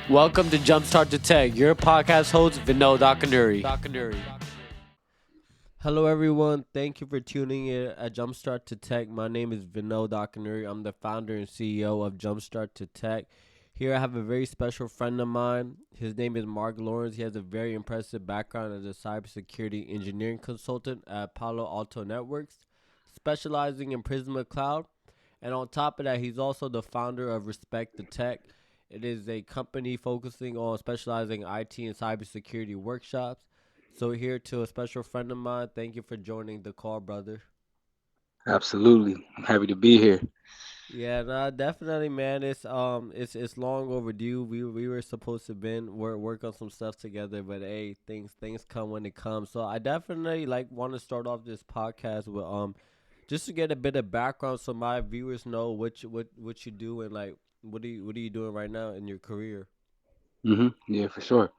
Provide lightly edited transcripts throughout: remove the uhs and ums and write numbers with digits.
Welcome to Jumpstart to Tech, your podcast host, Vinod Akunuri. Hello, everyone. Thank you for tuning in at Jumpstart to Tech. My name is Vinod Akunuri. I'm the founder and CEO of Jumpstart to Tech. Here I have a very special friend of mine. His name is Marc Lawrence. He has a very impressive background as a cybersecurity engineering consultant at Palo Alto Networks, specializing in Prisma Cloud. And on top of that, he's also the founder of Respect the Tech. It is a company focusing on specializing IT and cybersecurity workshops. So here to a special friend of mine. Thank you for joining the call, brother. Absolutely. I'm happy to be here. Yeah, nah, definitely, man. It's long overdue. We were supposed to been work on some stuff together, but hey, things come when it comes. So I definitely like want to start off this podcast with just to get a bit of background so my viewers know what you do and like what are you doing right now in your career. Yeah, for sure.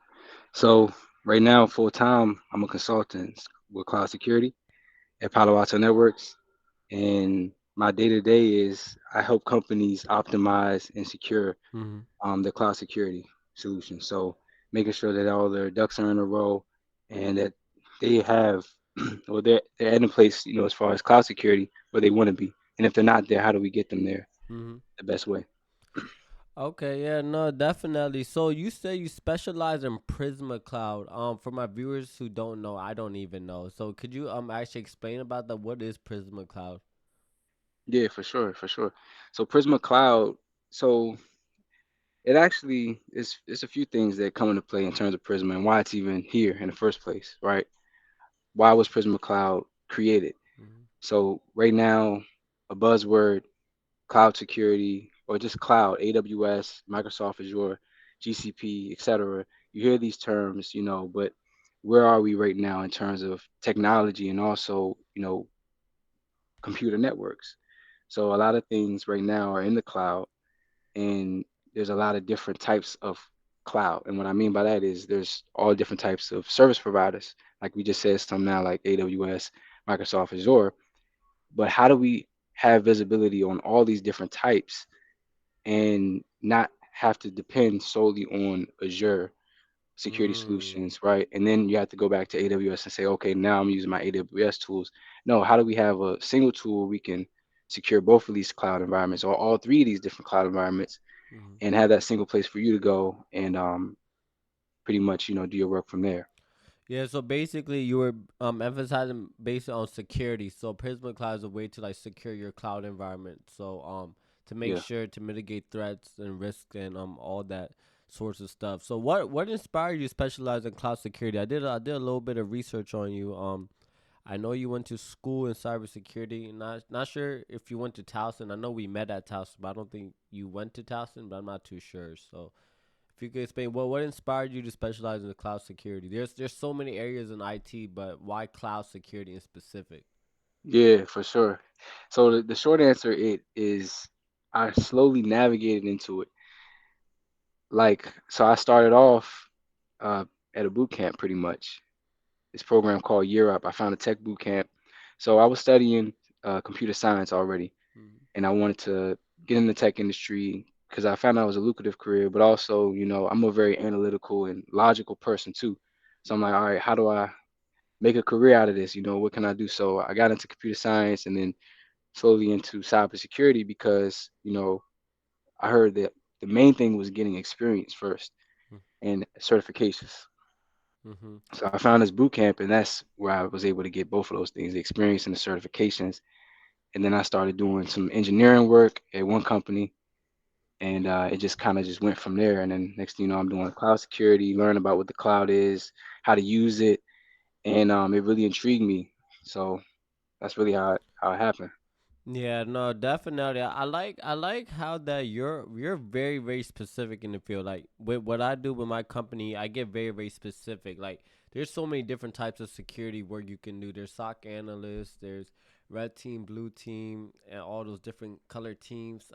So right now, full time, I'm a consultant with cloud security at Palo Alto Networks, and my day to day is I help companies optimize and secure Mm-hmm. their cloud security solutions. So making sure that all their ducks are in a row and that they have or they're in a place, as far as cloud security where they want to be. And if they're not there, how do we get them there Mm-hmm. the best way? Okay, yeah, no, definitely. So you say you specialize in Prisma Cloud. For my viewers who don't know, I don't even know. So could you actually explain about that? What is Prisma Cloud? Yeah, for sure, for sure. So Prisma Cloud, so it actually is it's a few things that come into play in terms of Prisma and why it's even here in the first place, right? Why was Prisma Cloud created? Mm-hmm. So right now, a buzzword, cloud security, or just cloud, AWS, Microsoft Azure, GCP, etc. You hear these terms, but where are we right now in terms of technology and also, computer networks? So a lot of things right now are in the cloud and there's a lot of different types of cloud. And what I mean by that is there's all different types of service providers. Like we just said, some now like AWS, Microsoft Azure. But how do we have visibility on all these different types and not have to depend solely on Azure security Mm. solutions, right? And then you have to go back to AWS and say, okay, now I'm using my AWS tools. No, how do we have a single tool where we can secure both of these cloud environments or all three of these different cloud environments Mm-hmm. and have that single place for you to go and pretty much do your work from there. Yeah, so basically you were emphasizing based on security. So Prisma Cloud is a way to like secure your cloud environment. So to make Yeah. sure to mitigate threats and risks and all that sorts of stuff. So what inspired you to specialize in cloud security? I did a little bit of research on you. I know you went to school in cybersecurity. Not sure if you went to Towson. I know we met at Towson, but I don't think you went to Towson. But I'm not too sure. So if you could explain what inspired you to specialize in the cloud security? There's so many areas in IT, but why cloud security in specific? Yeah, for sure. So the short answer it is I slowly navigated into it. So I started off uh, at a boot camp pretty much. This program called Year Up. I found a tech boot camp. So I was studying computer science already, Mm-hmm. and I wanted to get in the tech industry because I found out it was a lucrative career, but also, I'm a very analytical and logical person too. So I'm like, all right, how do I make a career out of this? What can I do? So I got into computer science and then slowly into cybersecurity because, I heard that the main thing was getting experience first and certifications. Mm-hmm. So I found this boot camp, and that's where I was able to get both of those things, the experience and the certifications. And then I started doing some engineering work at one company, and it just kind of just went from there. And then next thing you know, I'm doing cloud security, learn about what the cloud is, how to use it, and it really intrigued me. So that's really how it happened. Yeah, no, definitely. I like how that you're very very specific in the field. Like with what I do with my company, I get very very specific. Like there's so many different types of security work you can do. There's SOC analysts, there's red team, blue team, and all those different color teams.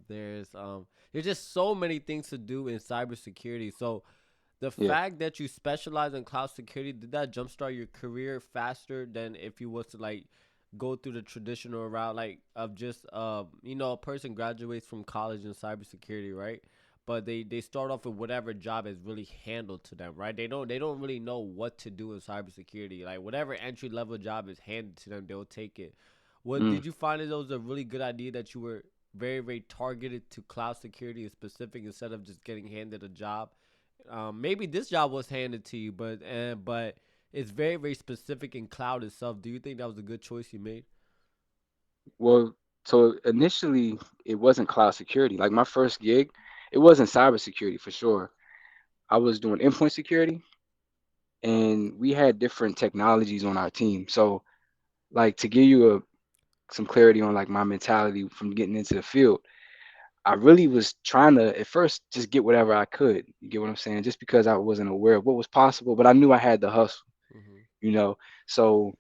There's just so many things to do in cybersecurity. So the Yeah. fact that you specialize in cloud security, did that jumpstart your career faster than if you was to like go through the traditional route, like of just a person graduates from college in cybersecurity, right? but they start off with whatever job is really handled to them, right? They don't really know what to do in cybersecurity. Like whatever entry level job is handed to them, they'll take it. What Mm. did you find that it was a really good idea that you were very very targeted to cloud security and specific instead of just getting handed a job? Maybe this job was handed to you, but it's very very specific in cloud itself. Do you think that was a good choice you made? Well, so initially it wasn't cloud security. Like my first gig, it wasn't cybersecurity for sure. I was doing endpoint security, and we had different technologies on our team. So, like to give you some clarity on like my mentality from getting into the field, I really was trying to at first just get whatever I could. You get what I'm saying? Just because I wasn't aware of what was possible, but I knew I had the hustle, Mm-hmm. you know. So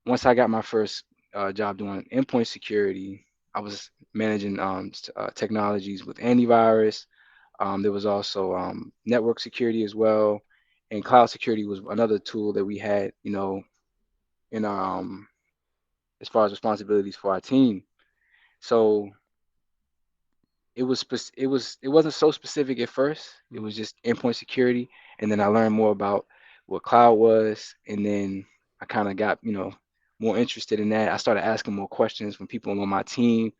once I got my first job doing endpoint security, I was managing technologies with antivirus. There was also network security as well, and cloud security was another tool that we had, in our as far as responsibilities for our team. So it wasn't so specific at first. It was Mm-hmm. just endpoint security, and then I learned more about what cloud was, and then I kind of got more interested in that. I started asking more questions from people on my team,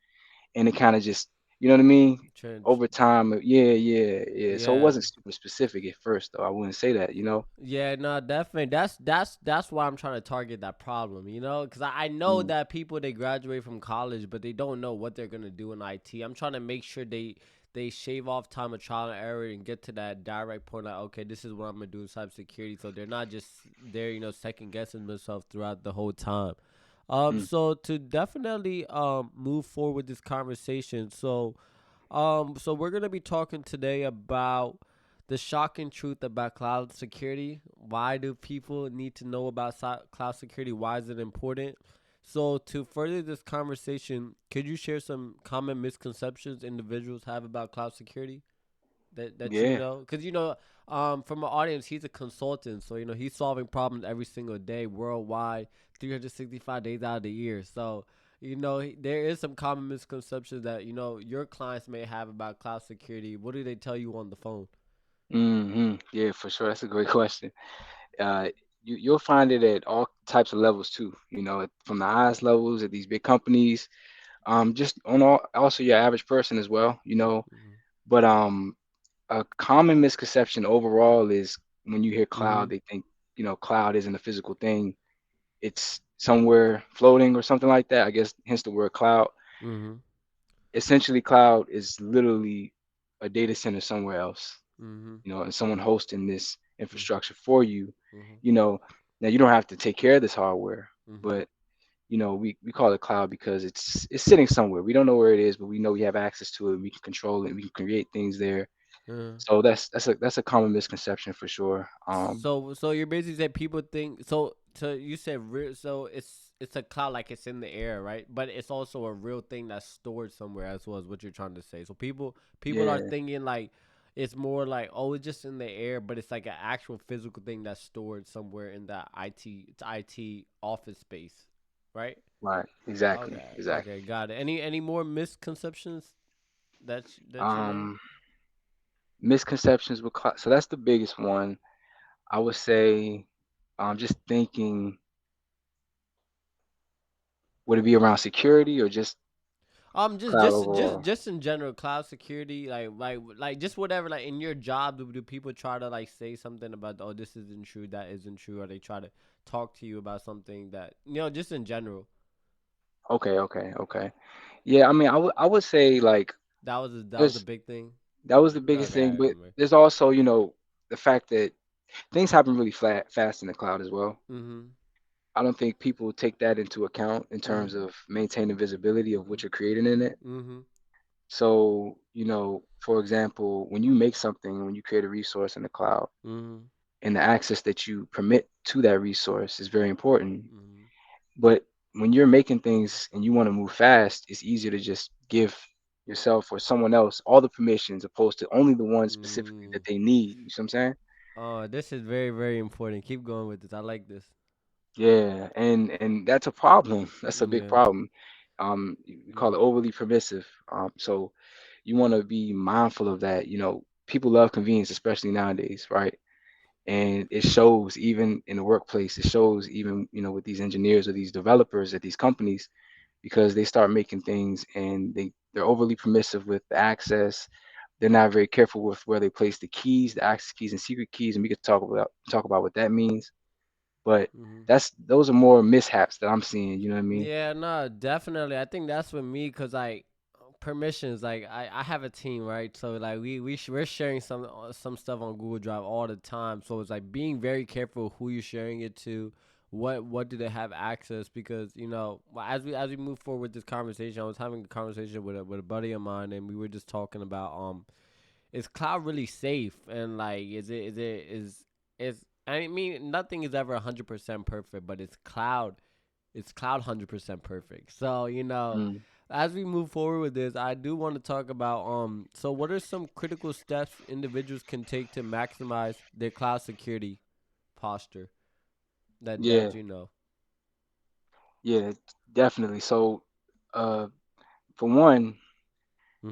and it kind of just what I mean. Trench. Over time, yeah, yeah, yeah. So it Yeah. wasn't super specific at first, though. I wouldn't say that. Yeah, no, definitely. That's why I'm trying to target that problem, because I know Mm, that people they graduate from college, but they don't know what they're gonna do in IT. I'm trying to make sure they shave off time of trial and error and get to that direct point. Like, okay, this is what I'm gonna do in cybersecurity, so they're not just there, second guessing themselves throughout the whole time. mm, So to definitely move forward with this conversation, so we're gonna be talking today about the shocking truth about cloud security. Why do people need to know about cloud security? Why is it important? So to further this conversation, could you share some common misconceptions individuals have about cloud security that you yeah. know? Because from an audience, he's a consultant, so he's solving problems every single day, worldwide, 365 days out of the year. So there is some common misconceptions that your clients may have about cloud security. What do they tell you on the phone? Yeah, for sure. That's a great question. Uh, you'll find it at all types of levels too. From the highest levels at these big companies, just on all also your average person as well. Mm-hmm. But a common misconception overall is when you hear Mm-hmm. cloud, they think cloud isn't a physical thing. It's somewhere floating or something like that. I guess hence the word cloud. Mm-hmm. Essentially, cloud is literally a data center somewhere else. Mm-hmm. And someone hosting this infrastructure for you. Mm-hmm. You know, now you don't have to take care of this hardware, Mm-hmm. but we call it cloud because it's sitting somewhere. We don't know where it is, but we know we have access to it. We can control it. We can create things there. Uh, So that's a common misconception for sure. so you're basically saying people think so you said real, so it's a cloud like it's in the air, right? But it's also a real thing that's stored somewhere as well as what you're trying to say. So people are Yeah, thinking like it's more like, oh, it's just in the air, but it's like an actual physical thing that's stored somewhere in that IT office space, right? right. Exactly. Okay, Exactly. okay, got it. Any more misconceptions that you know? Um, Misconceptions with cloud. So that's the biggest one. I would say, just thinking, would it be around security or just Just cloud just just overall? just in general, cloud security, like just whatever. Like in your job, do people try to like say something about, oh, this isn't true, that isn't true, or they try to talk to you about something that just in general. Okay, okay, okay. Yeah, I mean, I would say like That was a there's big thing. that was the biggest Okay, I thing, but remember. there's also the fact that things happen really fast in the cloud as well. Mhm. I don't think people take that into account in terms Mhm. of maintaining visibility of what you're creating in it. Mhm. So, for example, when you make something, when you create a resource in the cloud, Mhm. and the access that you permit to that resource is very important. Mhm. But when you're making things and you want to move fast, it's easier to just give yourself or someone else all the permissions opposed to only the ones specifically that Mm. they need. You see what I'm saying? Oh, this is very very important. Keep going with this. I like this. Yeah, and that's a problem. That's a big Yeah. problem. We call it Mhm. overly permissive. So you want to be mindful of that. People love convenience, especially nowadays, right? And it shows even in the workplace. It shows even with these engineers or these developers at these companies, because they start making things and they're overly permissive with the access. They're not very careful with where they place the keys, the access keys and secret keys, and we could talk about what that means. But Mm-hmm. those are more mishaps that I'm seeing. You know what I mean? Yeah, no, definitely. I think that's with me because like permissions. Like I have a team, right? So like we're sharing some stuff on Google Drive all the time. So it's like being very careful who you're sharing it to. What do they have access? Because as we move forward with this conversation, I was having a conversation with a buddy of mine, and we were just talking about is cloud really safe? And like, is I mean, nothing is ever 100% perfect, but it's cloud 100% perfect. So, Mm, as we move forward with this, I do want to talk about so what are some critical steps individuals can take to maximize their cloud security posture that yeah, that you know. yeah, definitely. So, uh, for one,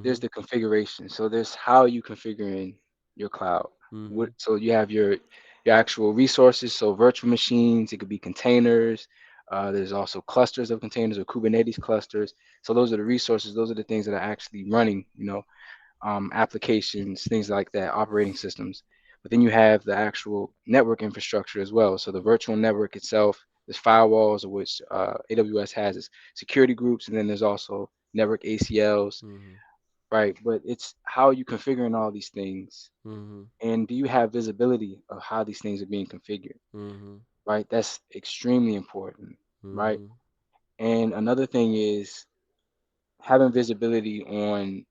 there's Mhm. the configuration. So there's how you configuring your cloud. Mhm. So you have your actual resources. So virtual machines, it could be containers. There's also clusters of containers or Kubernetes clusters. So those are the resources. Those are the things that are actually running. Applications, things like that, operating systems. But then you have the actual network infrastructure as well. So the virtual network itself, there's firewalls, of which AWS has its security groups, and then there's also network ACLs, Mhm. right? But it's how are you configuring all these things, Mhm. and do you have visibility of how these things are being configured, Mhm. right? That's extremely important, right? Mhm. And another thing is having visibility on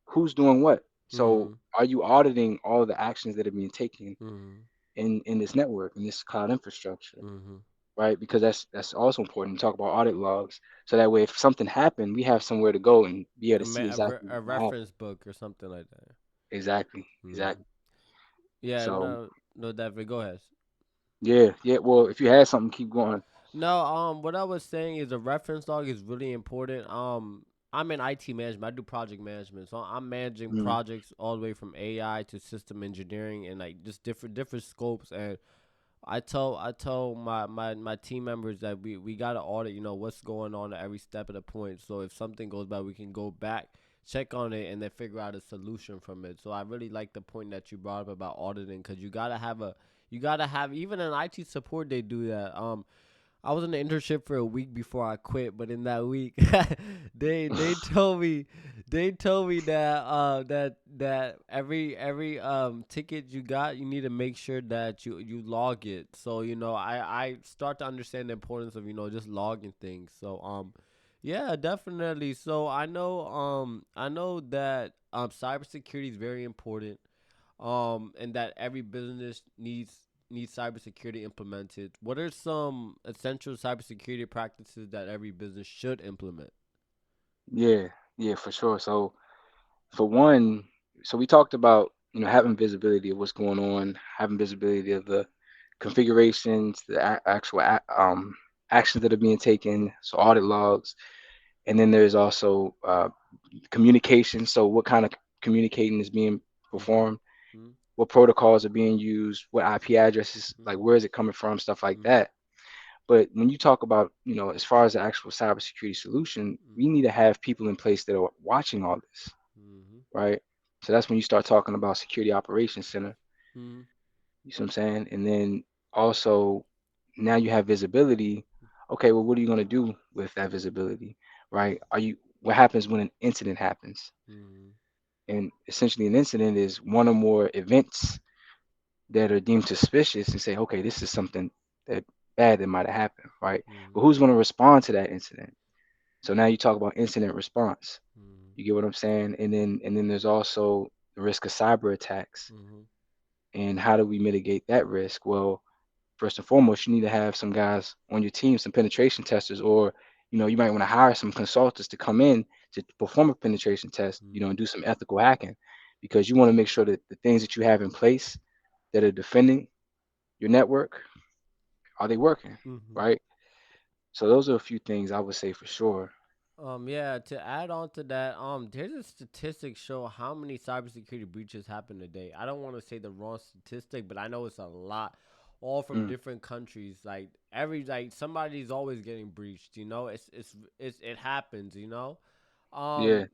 who's doing what. So Mhm. are you auditing all the actions that are being taken Mhm. in this network, in this cloud infrastructure, Mhm. right? Because that's also important to talk about audit logs. So that way if something happened, we have somewhere to go and be able to see exactly A what happened. reference book or something like that. Exactly. Mhm. Exactly. Yeah. So No. No. Definitely. Go ahead. yeah, yeah. Well, if you had something, keep going. No, what I was saying is a reference log is really important. I'm in IT management. I do project management, so I'm managing Mm, projects all the way from AI to system engineering and like just different scopes. And I told my team members that we gotta audit, what's going on at every step of the point. So if something goes bad, we can go back, check on it, and then figure out a solution from it. So I really like the point that you brought up about auditing because you gotta have even in IT support they do that. I was in the internship for a week before I quit, but in that week, they told me that every ticket you got, you need to make sure that you log it. So I start to understand the importance of just logging things. So yeah, definitely. So I know that cybersecurity is very important, and that every business needs cybersecurity implemented. What are some essential cybersecurity practices that every business should implement? yeah, yeah, for sure. So for one, so we talked about having visibility of what's going on, having visibility of the configurations, the actual actions that are being taken, so audit logs, and then there's also communication. So what kind of communicating is being Mm-hmm. performed, what protocols are being used, what IP addresses, like Mm-hmm. where is it coming from, stuff like Mm-hmm. that. But when you talk about, as far as the actual cybersecurity solution, we need to have people in place that are watching all this, Mm-hmm. right? So that's when you start talking about security operations center. Mm-hmm. You see what I'm saying? And then also now you have visibility. Okay, well, what are you going to do with that visibility, right? What happens when an incident happens? Mm-hmm. And essentially, an incident is one or more events that are deemed suspicious and say, okay, this is something that bad that might have happened, right? But Mm-hmm. who's going to respond to that incident? So now you talk about incident response. Mm-hmm. You get what I'm saying? And then there's also the risk of cyber attacks. Mm-hmm. And how do we mitigate that risk? Well, first and foremost, you need to have some guys on your team, some penetration testers, or you might want to hire some consultants to come in to perform a penetration test, and do some ethical hacking, because you want to make sure that the things that you have in place that are defending your network, are they working, Mm-hmm. right? So those are a few things I would say for sure. Yeah, to add on to that, there's a statistic show how many cybersecurity breaches happen a day. I don't want to say the wrong statistic, but I know it's a lot, all from Mm, different countries. Like somebody's always getting breached. It happens. yeah, Um,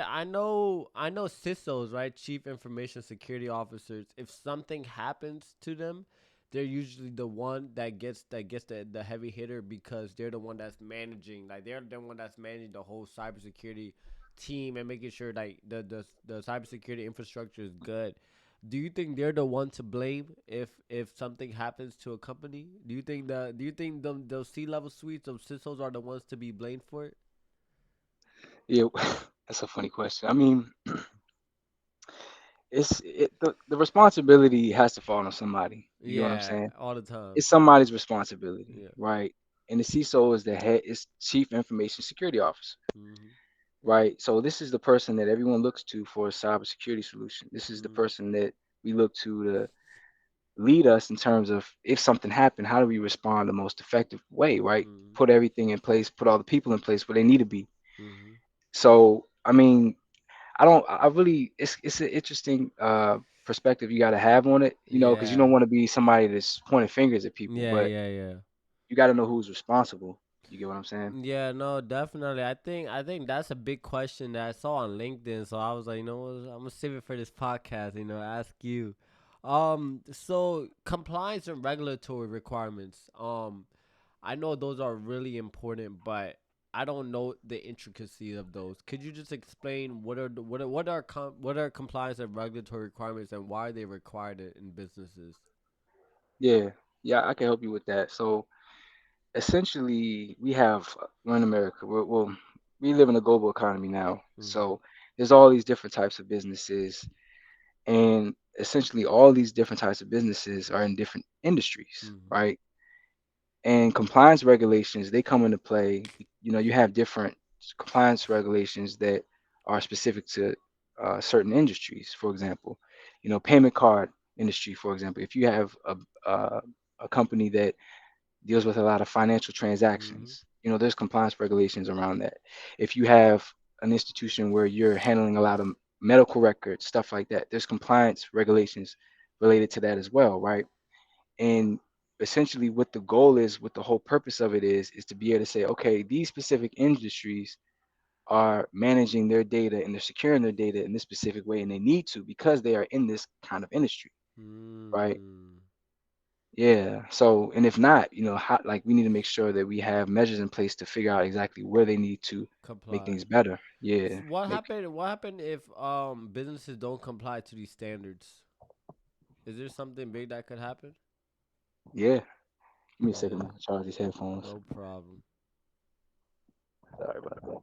I know CISOs, right? Chief Information Security Officers. If something happens to them, they're usually the one that gets the heavy hitter because they're the one that's managing, like they're the one that's managing the whole cybersecurity team and making sure like the cybersecurity infrastructure is good. Do you think they're the one to blame if something happens to a company? Do you think those C level suites, those CISOs are the ones to be blamed for it? yeah. That's a funny question. I mean, the responsibility has to fall on somebody. You get what I'm Yeah, saying? all the time. It's somebody's responsibility, Yeah. right? And the CISO is the head, is Chief Information Security Officer, Mhm. right? So this is the person that everyone looks to for a cybersecurity solution. This is the Mhm. person that we look to lead us in terms of if something happened, how do we respond the most effective way, right? Mhm. Put everything in place, put all the people in place where they need to be. Mhm. So I mean, I don't. I really. It's an interesting perspective you got to have on it, because you Yeah. don't want to be somebody that's pointing fingers at people, Yeah. but Yeah. Yeah. you got to know who's responsible. You get what I'm saying? Yeah, no, definitely. I think that's a big question that I saw on LinkedIn. So I was like, what, I'm gonna save it for this podcast. Ask you. So compliance and regulatory requirements. I know those are really important, but I don't know the intricacies of those. Could you just explain what are compliance and regulatory requirements and why they required it in businesses? Yeah, yeah, I can help you with that. So essentially, we're in America. We live in a global economy now. Mhm. So there's all these different types of businesses, and essentially all these different types of businesses are in different industries, Mhm. right? And compliance regulations, they come into play. You have different compliance regulations that are specific to certain industries. For example, payment card industry, for example, if you have a company that deals with a lot of financial Mhm. transactions, there's compliance regulations around that. If you have an institution where you're handling a lot of medical records, stuff like that, there's compliance regulations related to that as well, right? And essentially what the goal is, what the whole purpose of it is to be able to say, okay, these specific industries are managing their data and they're securing their data in this specific way, and they need to because they are in this kind of industry, right? Mm. Yeah. So, and if not, how, like we need to make sure that we have measures in place to figure out exactly where they need to make Comply. things better. Yeah. What Make happened? What happened if businesses don't comply to these standards? Is there something big that could happen? Yeah. Give me a second Yeah, to charge these headphones. no problem. Sorry about that.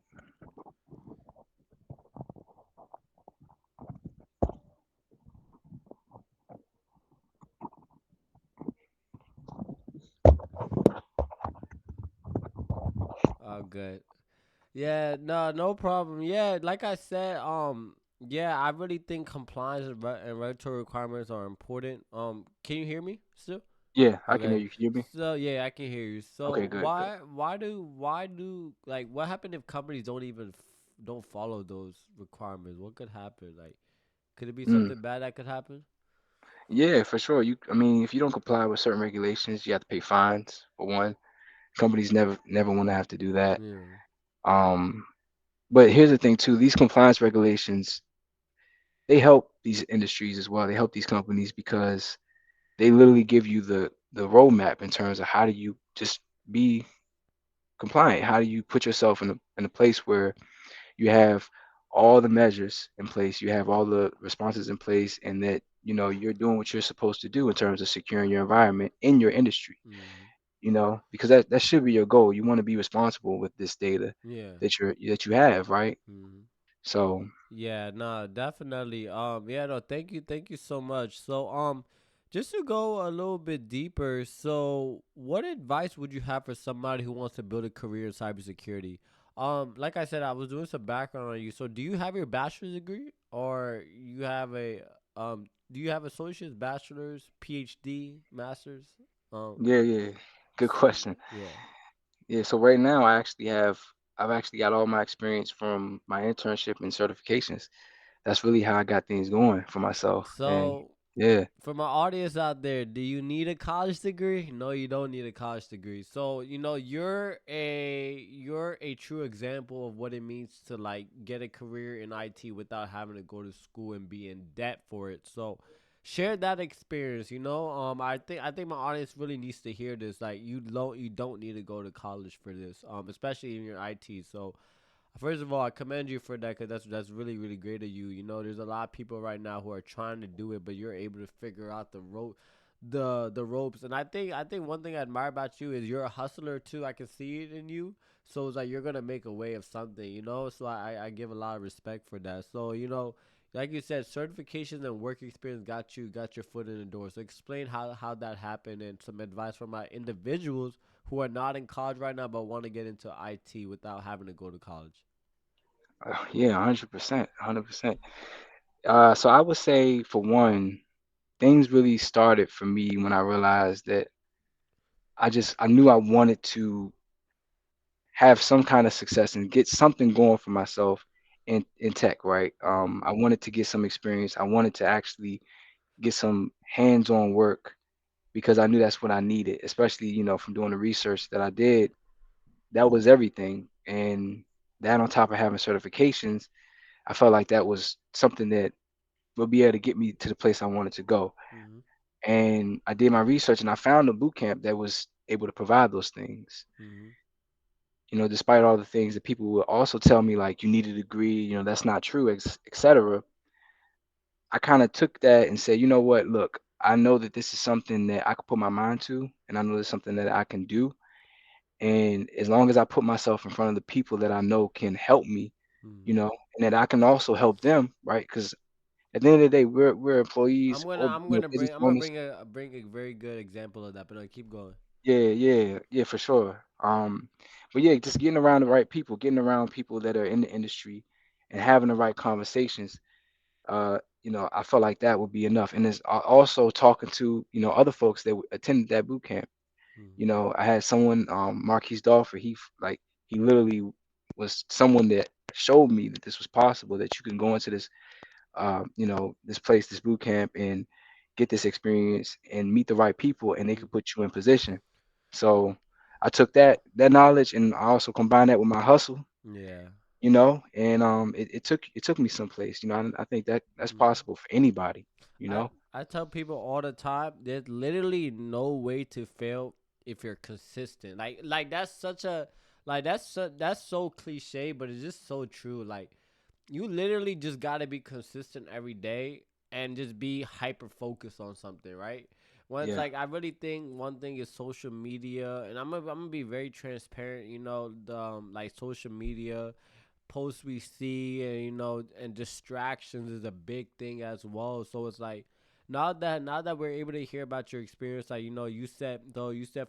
Oh, good. Yeah, no problem. Yeah, like I said, yeah, I really think compliance and regulatory requirements are important. Can you hear me still? Yeah, I can hear Okay. you. Can you hear me? So yeah, I can hear you. Okay, So good, good. why do like what happened if companies don't follow those requirements? What could happen? Like, could it be Mm. something bad that could happen? Yeah, for sure. I mean, if you don't comply with certain regulations, you have to pay fines for one. Companies never want to have to do that. Yeah. Um, but here's the thing too, these compliance regulations, they help these industries as well. They help these companies because they literally give you the roadmap in terms of how do you just be compliant? How do you put yourself in a place where you have all the measures in place, you have all the responses in place, and that you're doing what you're supposed to do in terms of securing your environment in your industry. Mm-hmm. Because that should be your goal. You want to be responsible with this data Yeah. that you have, right? Mm-hmm. So Yeah, nah, definitely. Yeah, no, thank you so much. So, just to go a little bit deeper, so what advice would you have for somebody who wants to build a career in cybersecurity? Like I said, I was doing some background on you. So, do you have your bachelor's degree, or do you have associate's, bachelor's, PhD, master's? Um, yeah, yeah, good question. yeah. Yeah, so right now I actually have. I've actually got all my experience from my internship and certifications. That's really how I got things going for myself. And So yeah, for my audience out there, do you need a college degree? No, you don't need a college degree. So, you're a true example of what it means to like get a career in IT without having to go to school and be in debt for it. So, share that experience, I think my audience really needs to hear this. Like you don't need to go to college for this. Especially in your IT. So, first of all, I commend you for that because that's really really great of you. There's a lot of people right now who are trying to do it, but you're able to figure out the ropes. And I think one thing I admire about you is you're a hustler too. I can see it in you. So it's like you're gonna make a way of something, So I give a lot of respect for that. So like you said, certifications and work experience got your foot in the door. So explain how that happened and some advice for my individuals who are not in college right now but want to get into IT without having to go to college. yeah, 100%, 100%. So I would say for one, things really started for me when I realized that I knew I wanted to have some kind of success and get something going for myself in tech, right? Mhm. I wanted to get some experience. I wanted to actually get some hands-on work because I knew that's what I needed, especially, from doing the research that I did. That was everything. And that on top of having certifications, I felt like that was something that would be able to get me to the place I wanted to go. Mhm. And I did my research and I found a boot camp that was able to provide those things. Mhm. Despite all the things that people would also tell me, like you need a degree, that's not true, etc. I kind of took that and said, you know what, look, I know that this is something that I could put my mind to, and I know it's something that I can do. And as long as I put myself in front of the people that I know can help me, Mhm. and that I can also help them, right? Because at the end of the day, we're I'm employees gonna or I'm gonna business bring I'm gonna owners. bring a very good example of that, but no, keep going. Yeah, yeah, yeah, for sure. But yeah, just getting around the right people, getting around people that are in the industry, and having the right conversations. I felt like that would be enough. And it's also talking to other folks that attended that boot camp. Mhm. I had someone, Marquise Dolpher. He literally was someone that showed me that this was possible. That you can go into this place, this boot camp, and get this experience and meet the right people, and they Mhm. could put you in position. So I took that knowledge and I also combined that with my hustle, Yeah. and it took me someplace. I think that's Mhm. possible for anybody. You I know. I tell people all the time, there's literally no way to fail if you're consistent. Like that's so cliche, but it's just so true. Like you literally just gotta be consistent every day and just be hyper focused on something, right? When it's Yeah. like I really think one thing is social media, and I'm gonna be very transparent. The like social media posts we see, and and distractions is a big thing as well. So it's like now that we're able to hear about your experience, like you said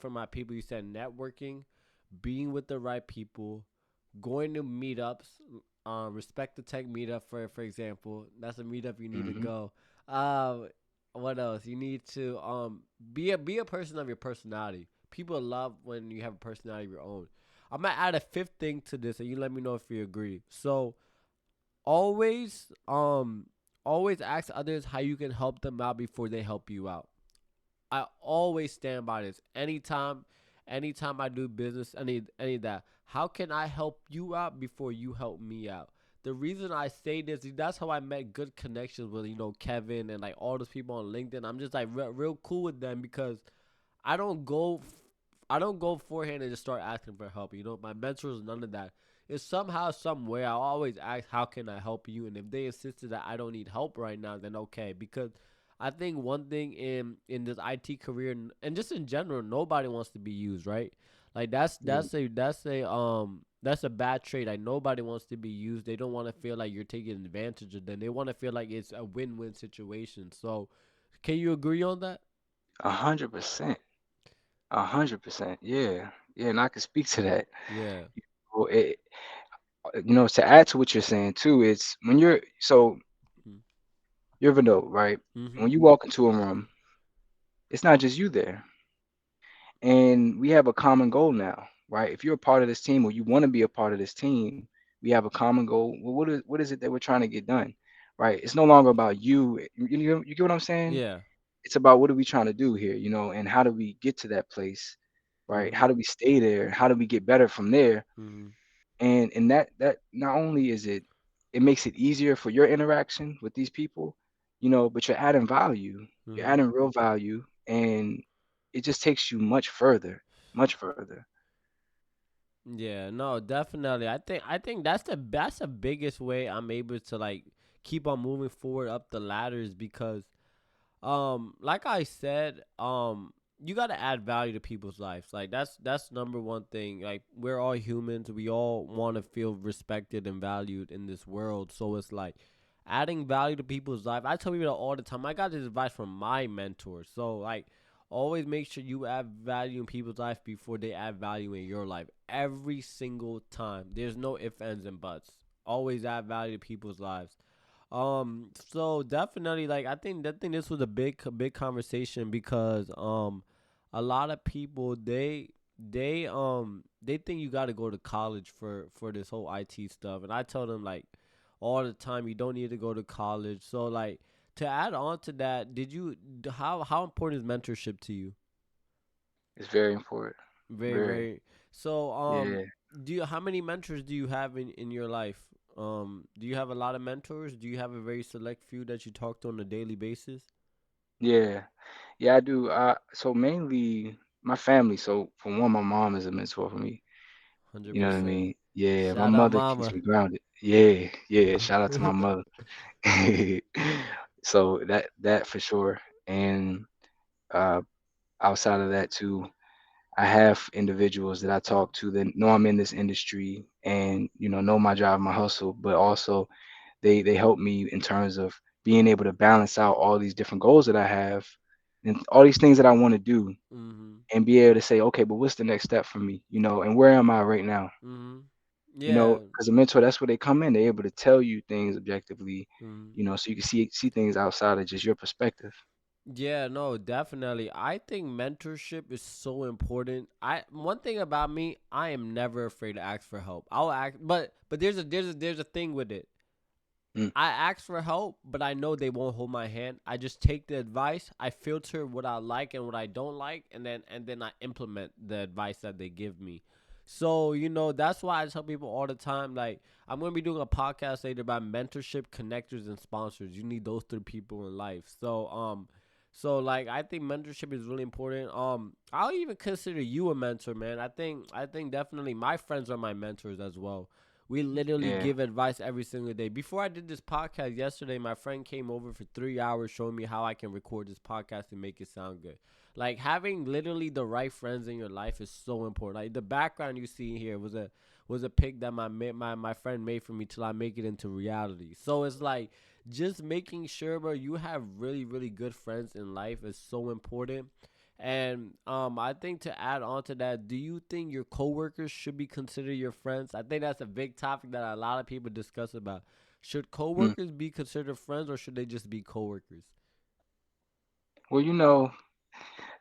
for my people, you said networking, being with the right people, going to meetups, respect the tech meetup for example. That's a meetup you need to Hmm. go. Um, what else? You need to be a person of your personality. People love when you have a personality of your own. I'm gonna add a fifth thing to this, and you let me know if you agree. So always always ask others how you can help them out before they help you out. I always stand by this. Anytime I do business, any of that. How can I help you out before you help me out? The reason I say this is that's how I met good connections with Kevin and like all those people on LinkedIn. I'm just like real cool with them because I don't go I don't go forehand and just start asking for help. My mentors, none of that. It's somehow, some way, I always ask, how can I help you? And if they insisted that I don't need help right now, then okay. Because I think one thing in this IT career and just in general, nobody wants to be used, right? Like Yeah. that's a bad trait. Like nobody wants to be used. They don't want to feel like you're taking advantage of them. They want to feel like it's a win-win situation. So, can you agree on that? 100%. 100%. Yeah. Yeah. And I can speak to that. Yeah. Well, to add to what you're saying too, it's when you're Vinod, right? Mm-hmm. When you walk into a room, it's not just you there. And we have a common goal now. right? If you're a part of this team or you want to be a part of this team, we have a common goal. Well, what is it that we're trying to get done, right? It's no longer about you. You get what I'm saying? Yeah. It's about what are we trying to do here, and how do we get to that place, right? How Mhm. do we stay there? How do we get better from there? Mhm. And that not only is it makes it easier for your interaction with these people, but you're adding value. You're Mhm. adding real value, and it just takes you much further. Yeah, no, definitely. I think that's the biggest way I'm able to like keep on moving forward up the ladders because like I said, you got to add value to people's lives. Like that's number one thing. Like we're all humans. We all want to feel respected and valued in this world. So it's like adding value to people's life. I tell people that all the time. I got this advice from my mentor. So like always make sure you add value in people's life before they add value in your life. Every single time. There's no ifs, ands, and buts. Always add value to people's lives. So definitely, like I think this was a big conversation because a lot of people they think you got to go to college for this whole IT stuff, and I tell them like all the time you don't need to go to college. So like to add on to that, how important is mentorship to you? It's very important. Very, Very. very. So, Yeah. how many mentors do you have in your life? Do you have a lot of mentors? Do you have a very select few that you talk to on a daily basis? Yeah. Yeah, I do. So mainly my family. So for one, my mom is a mentor for me. Hundred You know what I percent. mean? Yeah, my Shout out, mother keeps mama. me grounded. Yeah, yeah. Shout out to my mother. So that for sure. And uh outside of that too, I have individuals that I talk to that know I'm in this industry and know my job, my hustle, but also they help me in terms of being able to balance out all these different goals that I have and all these things that I want to do Mhm. and be able to say, okay, but what's the next step for me? And where am I right now? Mhm. Yeah. Because a mentor, that's where they come in. They're able to tell you things objectively, Mhm. so you can see things outside of just your perspective. Yeah, no, definitely. I think mentorship is so important. I One thing about me, I am never afraid to ask for help. I'll ask, but there's a thing with it. Mm, I ask for help, but I know they won't hold my hand. I just take the advice. I filter what I like and what I don't like, and then I implement the advice that they give me. So that's why I tell people all the time. Like I'm gonna be doing a podcast later about mentorship, connectors, and sponsors. You need those three people in life. So like I think mentorship is really important. I'll even consider you a mentor, man. I think definitely my friends are my mentors as well. We literally yeah. give advice every single day. Before I did this podcast yesterday, my friend came over for 3 hours showing me how I can record this podcast and make it sound good. Like having literally the right friends in your life is so important. Like the background you see here was a pic that my friend made for me till I make it into reality. So it's like just making sure, bro, you have really really good friends in life is so important. And I think to add on to that, do you think your coworkers should be considered your friends? I think that's a big topic that a lot of people discuss about. Should Mm. coworkers be considered friends or should they just be coworkers? Well,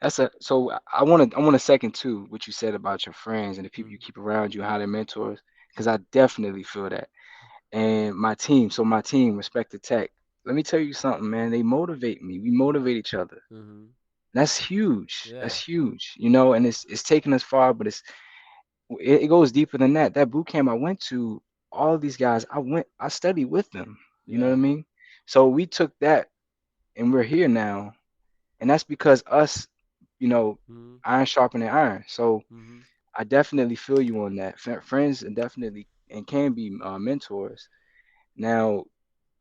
that's a so I want to second too what you said about your friends and the people you Mm-hmm. keep around you, how they're mentors, because I definitely feel that. And my team, Respected Tech. Let me tell you something, man. They motivate me. We motivate each other. Mm-hmm. That's huge. Yeah. That's huge. And it's taken us far, but it goes deeper than that. That boot camp I went to, all these guys, I studied with them. You know what Yeah. I mean? So we took that and we're here now. And that's because us, you know, Mm-hmm. iron sharpening iron. So Mm-hmm. I definitely feel you on that. Friends and definitely and can be mentors. Now,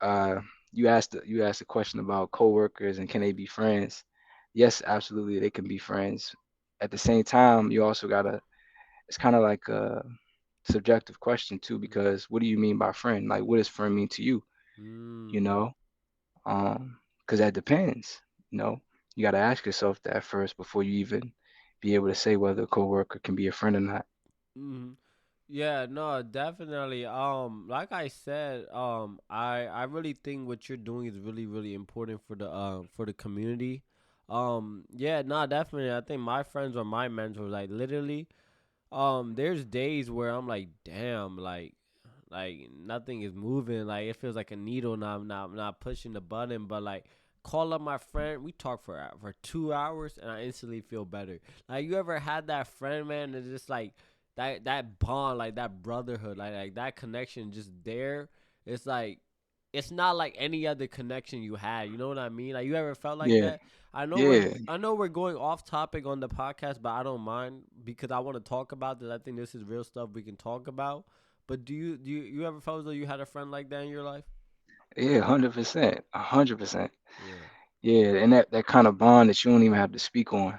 uh, you asked a question about coworkers and can they be friends? Yes, absolutely, they can be friends. At the same time, you also gotta. It's kind of like a subjective question too, because what do you mean by friend? Like, what does friend mean to you? You Mm-hmm. know, because that depends. You know, you gotta ask yourself that first before you even be able to say whether a coworker can be a friend or not. Mm-hmm. Yeah, no, definitely. Like I said, I really think what you're doing is really really important for the community. Yeah, no, definitely. I think my friends are my mentors. Like literally, there's days where I'm like, damn, like nothing is moving. Like it feels like a needle, and I'm not pushing the button. But like, call up my friend. We talk for 2 hours, and I instantly feel better. Like you ever had that friend, man? That's just like that bond, like that brotherhood, like that connection, just there. It's like it's not like any other connection you had. You know what I mean? Like you ever felt like Yeah, that? yeah, I know we're going off topic on the podcast, but I don't mind because I want to talk about this. I think this is real stuff we can talk about. But you ever felt as though you had a friend like that in your life? yeah, 100%, 100%. Yeah. Yeah, and that kind of bond that you don't even have to speak on.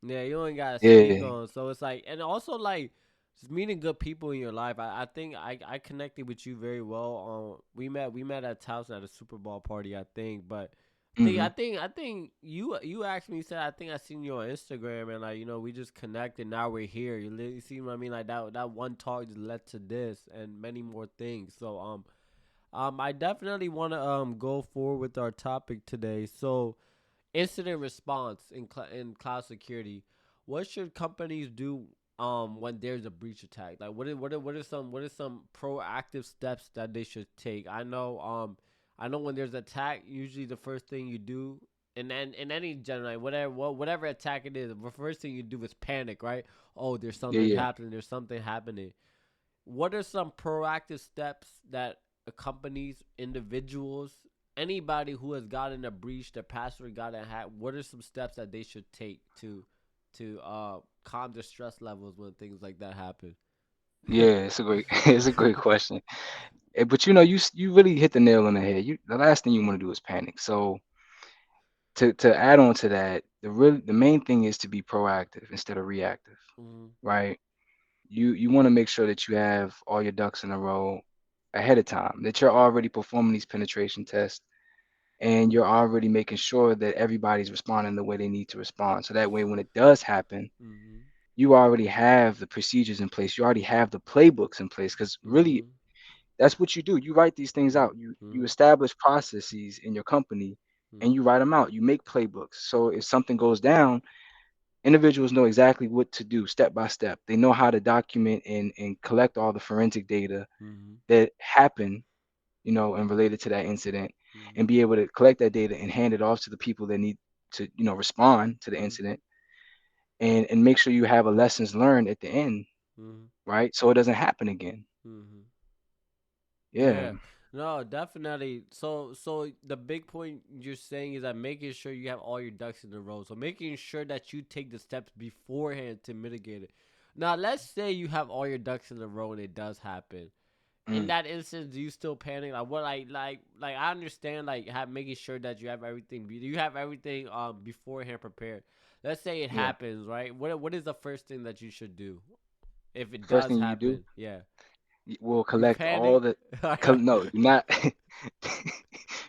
Yeah, you ain't gotta speak Yeah. on. So it's like, and also like just meeting good people in your life. I think I connected with you very well. We met at Towson at a Super Bowl party, I think. But Hmm. I think you asked me, said I think I seen you on Instagram, and like we just connected. Now we're here. You see what I mean? Like that one talk just led to this and many more things. So I definitely want to go forward with our topic today. So incident response in cloud security. What should companies do when there's a breach attack? Like what are some proactive steps that they should take? I know when there's attack, usually the first thing you do, and then in any general like, whatever attack it is, the first thing you do is panic, right? Oh, Yeah, yeah, there's something happening. What are some proactive steps that companies, individuals, anybody who has gotten a breach, their password gotten hacked, what are some steps that they should take to calm their stress levels when things like that happen? yeah. It's a great, it's a great question. But you really hit the nail on the head. The last thing you want to do is panic. So to add on to that, the main thing is to be proactive instead of reactive, Mhm. right? You want to make sure that you have all your ducks in a row ahead of time, that you're already performing these penetration tests and you're already making sure that everybody's responding the way they need to respond. So that way, when it does happen, Mhm. you already have the procedures in place. You already have the playbooks in place because really Mhm. that's what you do. You write these things Mhm. out. You Mhm. establish processes in your company and Mhm. you write them out. You make playbooks. So if something goes down, individuals know exactly what to do step by step. They know how to document and collect all the forensic data Mhm. that happened, and related to that incident, and Mhm. be able to collect that data and hand it off to the people that need to, respond to the Mhm. incident, and make sure you have a lessons learned at the end, Mhm. right? So it doesn't happen again. Mhm. Yeah. Yeah. No, definitely. So the big point you're saying is that making sure you have all your ducks in a row. So making sure that you take the steps beforehand to mitigate it. Now, let's say you have all your ducks in a row and it does happen. In Mm, that instance, do you still panic? Like what? Like I understand like have making sure that you have everything. You have everything beforehand prepared. Let's say it yeah. happens, right? What is the first thing that you should do if it First does thing you do, happen? Yeah, we'll you collect all panic. the. No, do not,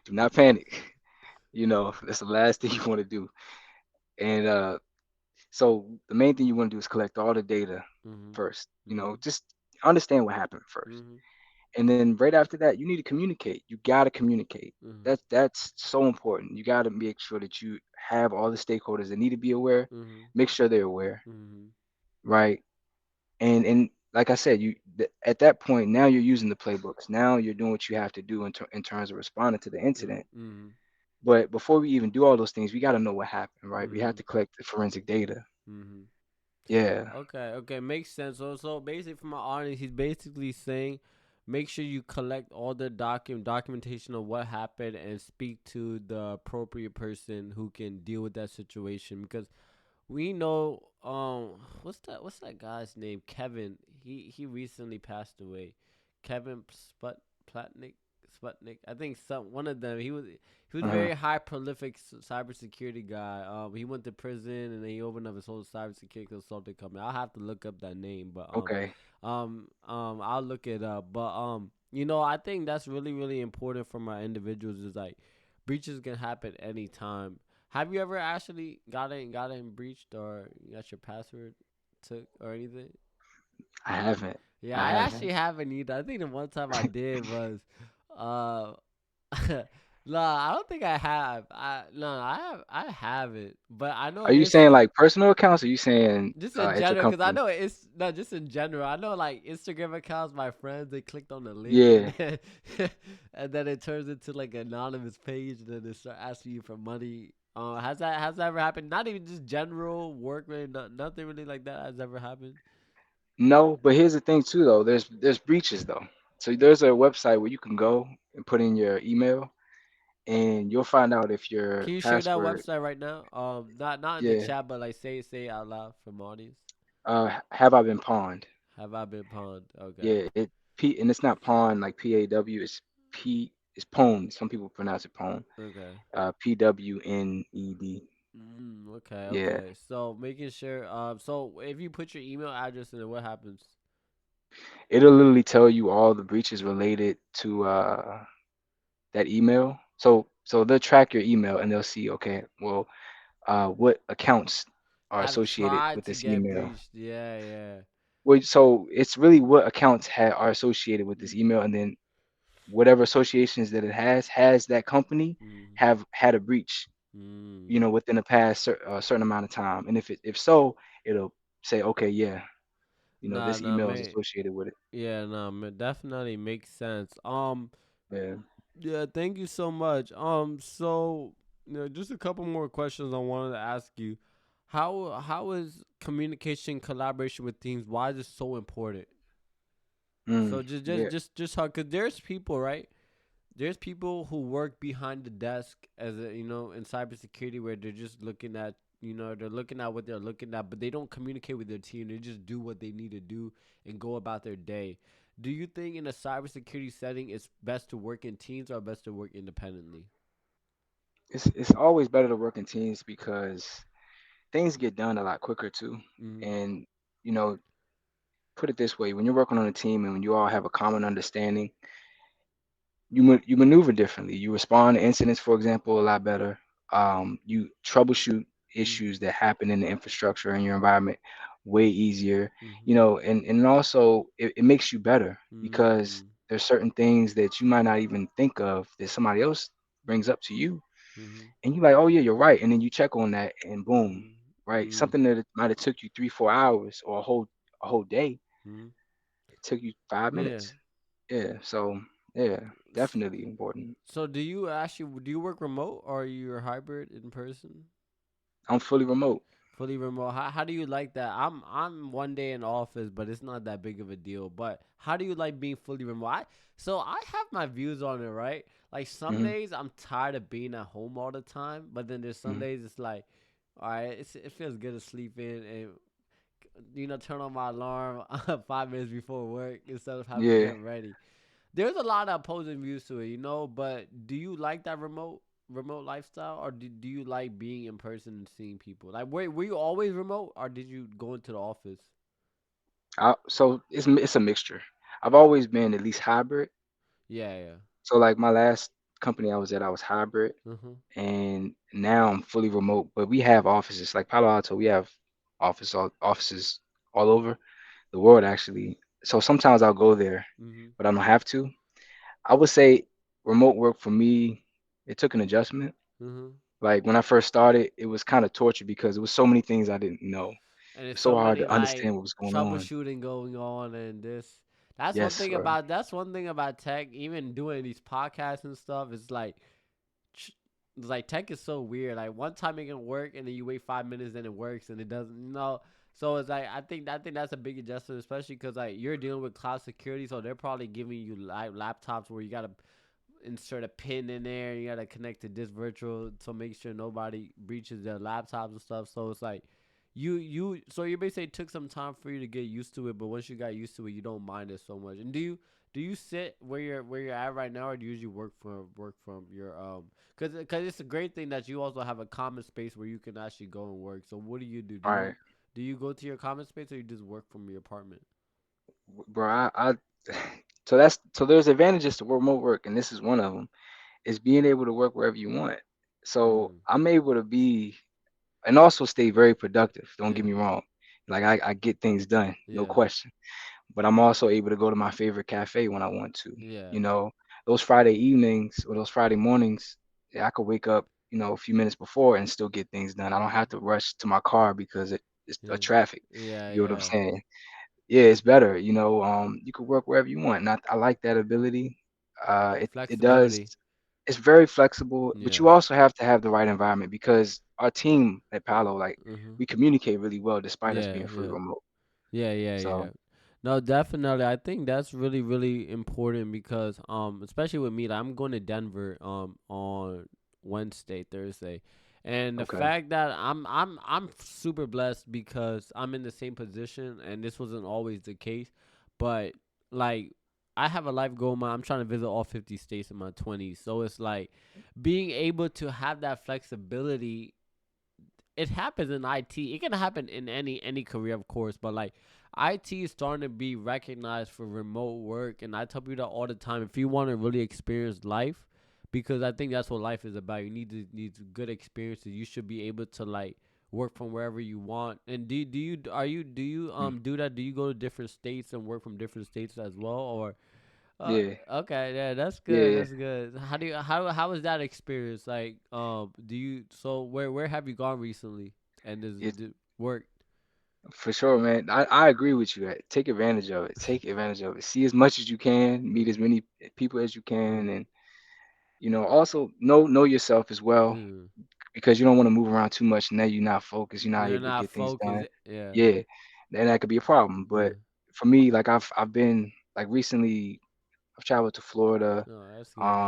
do not panic. That's the last thing you want to do. And so the main thing you want to do is collect all the data Mhm. first. Mhm. Just understand what happened first. Mhm. And then right after that, you need to communicate. You gotta communicate. Mhm. That's so important. You gotta make sure that you have all the stakeholders that need to be aware. Mhm. Make sure they're aware, Mhm. right? And like I said, at that point now you're using the playbooks. Now you're doing what you have to do in terms of responding to the incident. Mhm. But before we even do all those things, we got to know what happened, right? We have Mhm. to collect the forensic data. Mhm. Yeah. Okay, makes sense. So basically, from my audience, he's basically saying, make sure you collect all the documentation of what happened and speak to the appropriate person who can deal with that situation because we know what's that guy's name? Kevin. He recently passed away. Kevin Platnick Sputnik. I think some one of them. He was a Uh-huh. very high prolific cybersecurity guy. He went to prison and then he opened up his whole cybersecurity consulting company. I'll have to look up that name, but Okay. I'll look it up. But I think that's really really important for my individuals. Is like breaches can happen anytime. Have you ever actually gotten breached or you got your password took or anything? I haven't. Yeah, I I haven't. actually haven't either. I think the one time I did was, uh, Nah, I don't think I have. I have it, but I know Are you saying this like personal accounts? Or are you saying just in at your general because I company? know it's not just in general. I know like Instagram accounts, my friends they clicked on the link and Yeah. then and then it turns into like an anonymous page, and then they start asking you for money. Has that ever happened? Not even just general work, man. Nothing really like that has ever happened. No, but here's the thing too though. There's breaches though. So there's a website where you can go and put in your email, and you'll find out if your Can you share that password. website right now? Not in the Yeah. chat, but like say it out loud for my audience. Have I been pawned? Have I been pawned? Okay. Yeah. It P and it's not pawn like PAW. It's P. It's pwned. Some people pronounce it pwn. Okay. PWNED. Okay. Yeah. Okay. So making sure. So if you put your email address in, it, what happens? It'll literally tell you all the breaches related to that email. So they'll track your email and they'll see, okay, well, what accounts are Have associated tried with to this get email. breached. Yeah. Yeah. Well, so it's really what accounts are associated with this Mm. email, and then whatever associations that it has that company Mm. have had a breach, Mm. within the past certain amount of time. And if so, it'll say, okay, yeah, Nah. this Nah. email is Mate. associated with it. Yeah. Nah. Man, definitely makes sense. Yeah. Yeah. Thank you so much. So just a couple more questions I wanted to ask you. How is communication collaboration with teams? Why is it so important? So just just Yeah. just just how because there's people right. There's people who work behind the desk as in cybersecurity where they're just looking at they're looking at what they're looking at, but they don't communicate with their team. They just do what they need to do and go about their day. Do you think in a cybersecurity setting it's best to work in teams or best to work independently? It's always better to work in teams because things get done a lot quicker too. Mm-hmm. And you know, put it this way: when you're working on a team and when you all have a common understanding, you maneuver differently. You respond to incidents, for example, a lot better. You troubleshoot Mm-hmm. issues that happen in the infrastructure in your environment way easier. Mm-hmm. And also it makes you better because Mm-hmm. there's certain things that you might not even think of that somebody else brings up to you, Mm-hmm. and you're like, oh yeah, you're right, and then you check on that, and boom, right, Mm-hmm. something that might have took you 3 4 hours or a whole day, Mm-hmm. it took you 5 minutes. Yeah. Yeah, so yeah, definitely important. So do you work remote or you're hybrid in person? I'm fully remote. Fully remote. How do you like that? I'm one day in office, but it's not that big of a deal. But how do you like being fully remote? So I have my views on it, right? Like some Hmm. days I'm tired of being at home all the time, but then there's some Hmm. days it's like, all right, it feels good to sleep in and turn on my alarm 5 minutes before work instead of having to Yeah, get ready. There's a lot of opposing views to it. But do you like that remote lifestyle, or do you like being in person and seeing people? Like, were you always remote, or did you go into the office? so it's a mixture. I've always been at least hybrid. Yeah, yeah. So like my last company I was at, I was hybrid, Mhm. and now I'm fully remote. But we have offices like Palo Alto. We have offices all over the world actually. So sometimes I'll go there, Mhm. but I don't have to. I would say remote work for me, it took an adjustment. Mhm. Like when I first started, it was kind of torture because it was so many things I didn't know. And there's It's so so hard many to like understand what was going on. troubleshooting going on, and this. That's one Yes, thing bro. about that's one thing about tech. Even doing these podcasts and stuff, it's like it's like tech is so weird. Like one time it can work, and then you wait 5 minutes, then it works, and it doesn't. So it's like I think that's a big adjustment, especially because like you're dealing with cloud security, so they're probably giving you like laptops where you gotta insert a pin in there, and you gotta connect to this virtual to make sure nobody breaches their laptops and stuff. So it's like so you basically took some time for you to get used to it, but once you got used to it, you don't mind it so much. And do you sit where you're at right now, or do you usually work from your Because it's a great thing that you also have a common space where you can actually go and work. So what do you do? Do All you right, do you go to your common space or you just work from your apartment? bro. So there's advantages to remote work, and this is one of them. Is being able to work wherever you want. So Mm. I'm able to be and also stay very productive. Don't get Yeah. me wrong. Like I get things done, no Yeah. question. But I'm also able to go to my favorite cafe when I want to. Yeah. You know, those Friday evenings or those Friday mornings, yeah, I could wake up, a few minutes before and still get things done. I don't have to rush to my car because it's a Yeah. traffic. Yeah, You get what I'm yeah. saying? Yeah, it's better. You could work wherever you want. And I like that ability. It does. Flexibility. It's very flexible, but Yeah. you also have to have the right environment because our team at Palo, like, Mhm. we communicate really well despite us Yeah, being fully yeah. remote. Yeah, yeah, So, yeah. No, definitely. I think that's really, really important because, especially with me, like, I'm going to Denver, on Wednesday, Thursday, and the okay. fact that I'm super blessed because I'm in the same position, and this wasn't always the case, but like, I have a life goal. I'm trying to visit all 50 states in my 20s, so it's like being able to have that flexibility. It happens in IT. It can happen in any career, of course, but like IT is starting to be recognized for remote work, and I tell people that all the time. If you want to really experience life, because I think that's what life is about. You need good experiences. You should be able to like work from wherever you want. And do you are you do you Mm. do that? Do you go to different states and work from different states as well, or Yeah, okay, yeah, that's yeah, good. yeah, That's good. How was that experience? Like, do you so where have you gone recently? And does yeah, it work? for sure, man. I agree with you. Take advantage of it. Take advantage of it. See as much as you can. Meet as Mm, many people as you can, mm, and also know yourself as well mm. because you don't want to move around too much. And then you're not focused. You're not You're able to not get things done. focused. Yeah. Yeah, then that could be a problem. Yeah. But for me, like I've been like recently, I've traveled to Florida. No, that's good.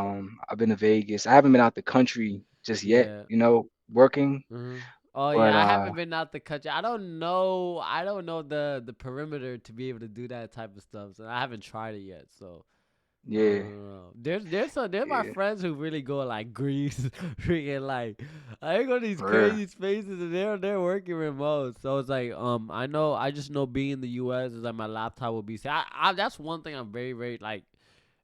I've been to Vegas. I haven't been out the country just yet. Yeah. Working. Mm-hmm. Oh But yeah, I haven't been out the country. I don't know. I don't know the perimeter to be able to do that type of stuff. So I haven't tried it yet. So yeah, there's my yeah, friends who really go like Greece, freaking like I go to these for real. crazy spaces and they're working remote. So it's like I just know being in the U.S. is like my laptop will be. That's one thing I'm very like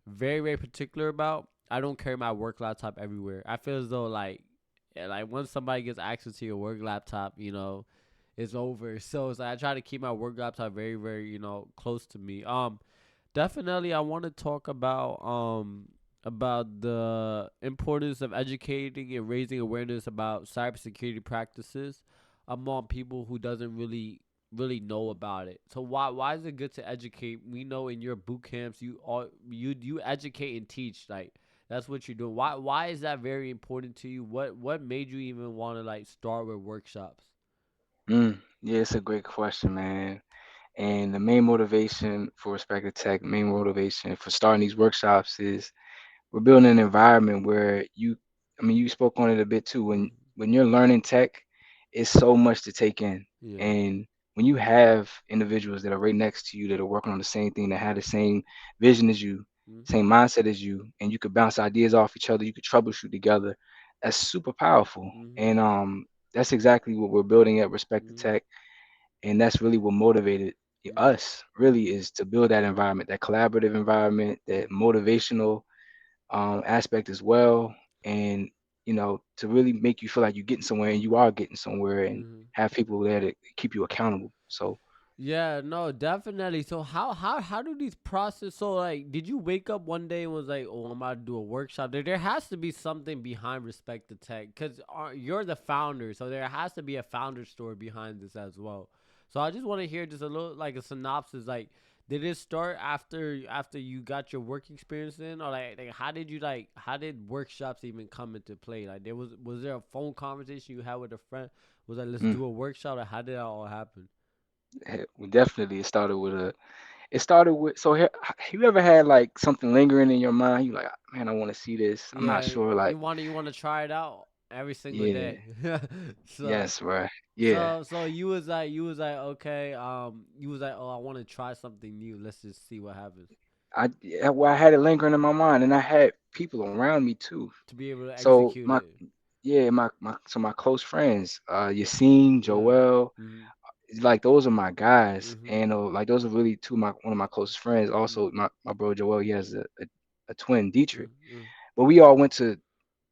very particular about. I don't carry my work laptop everywhere. I feel as though like yeah, like once somebody gets access to your work laptop, it's over. So it's like I try to keep my work laptop very close to me. Definitely, I want to talk about the importance of educating and raising awareness about cybersecurity practices among people who doesn't really know about it. So why is it good to educate? We know in your boot camps you educate and teach, like that's what you're doing. Why is that very important to you? What made you even want to like start with workshops? Yeah, it's a great question, man. And the main motivation for Respected Tech, main motivation for starting these workshops is we're building an environment where you spoke on it a bit too. When you're learning tech, it's so much to take in. Yeah. And when you have individuals that are right next to you that are working on the same thing, that have the same vision as you, Mm-hmm. same mindset as you, and you could bounce ideas off each other, you could troubleshoot together, that's super powerful. Mm-hmm. And that's exactly what we're building at Respected Mm-hmm. Tech, and that's really what motivated us really Mm-hmm. is to build that environment, that collaborative environment, that Mm-hmm. motivational aspect as well, and to really make you feel like you're getting somewhere and you are getting somewhere, and Mm-hmm. have people there to keep you accountable. So Yeah, no, definitely. So how do these process? So like, did you wake up one day and was like, "Oh, I'm about to do a workshop"? There has to be something behind Respect the Tech because you're the founder, so there has to be a founder story behind this as well. So I just want to hear just a little like a synopsis. Like, did it start after you got your work experience in, or like how did workshops even come into play? Like, was there a phone conversation you had with a friend? Was like, let's mm, do a workshop? Like, how did that all happen? definitely it started with so here, you ever had like something lingering in your mind? You like, man, I want to see this. I'm not Yeah, sure. Like, you want to try it out every single yeah, day. so yes, right, yeah. so you was like okay, you was like, oh, I want to try something new. Let's just see what happens Well, I had it lingering in my mind, and I had people around me too. to be able to So execute it. my close friends, Yassine, Yeah. Joel, Mhm. like those are my guys, Mhm. and like those are really one of my closest friends. Also, my bro Joel, he has a twin, Dietrich. Mhm. But we all went to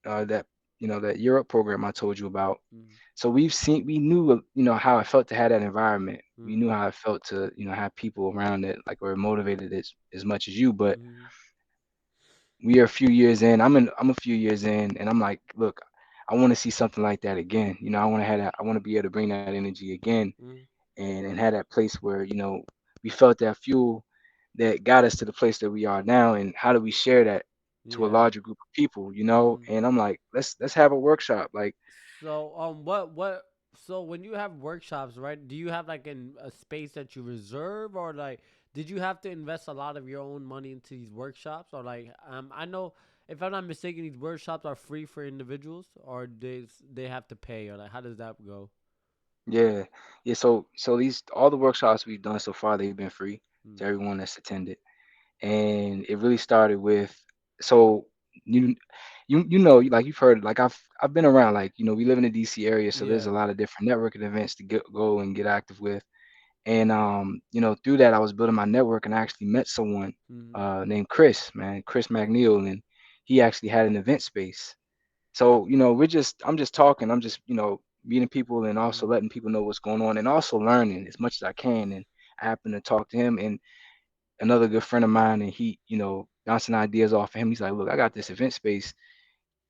that that Europe program I told you about. Mhm. So we knew how it felt to have that environment. We knew Mhm. how it felt to have people around that like were motivated as much as you. But Mhm. we are a few years in. I'm a few years in, and I'm like, look, I want to see something like that again. You know, I want to have that. I want to be able to bring that energy again, Mm, and have that place where we felt that fuel that got us to the place that we are now, and how do we share that to a yeah. larger group of people? You know, Mm. and I'm like, let's have a workshop. Like, So so when you have workshops, right? Do you have like a space that you reserve, or like did you have to invest a lot of your own money into these workshops, or like I know if I'm not mistaken, these workshops are free for individuals, or they have to pay, or like how does that go? yeah, yeah. So these all the workshops we've done so far, they've been free to Mm, everyone that's attended. And it really started with, so you you know, like you've heard, like I've been around, like, we live in the DC area, so there's a yeah. lot of different networking events to go and get active with. And through that I was building my network, and I actually met someone Mm, named Chris, man, Chris McNeil, and he actually had an event space. So, I'm just talking, I'm just, meeting people, and also mm, letting people know what's going on, and also learning as much as I can. And I happened to talk to him, and another good friend of mine, and he, bouncing ideas off of him. He's like, look, I got this event space,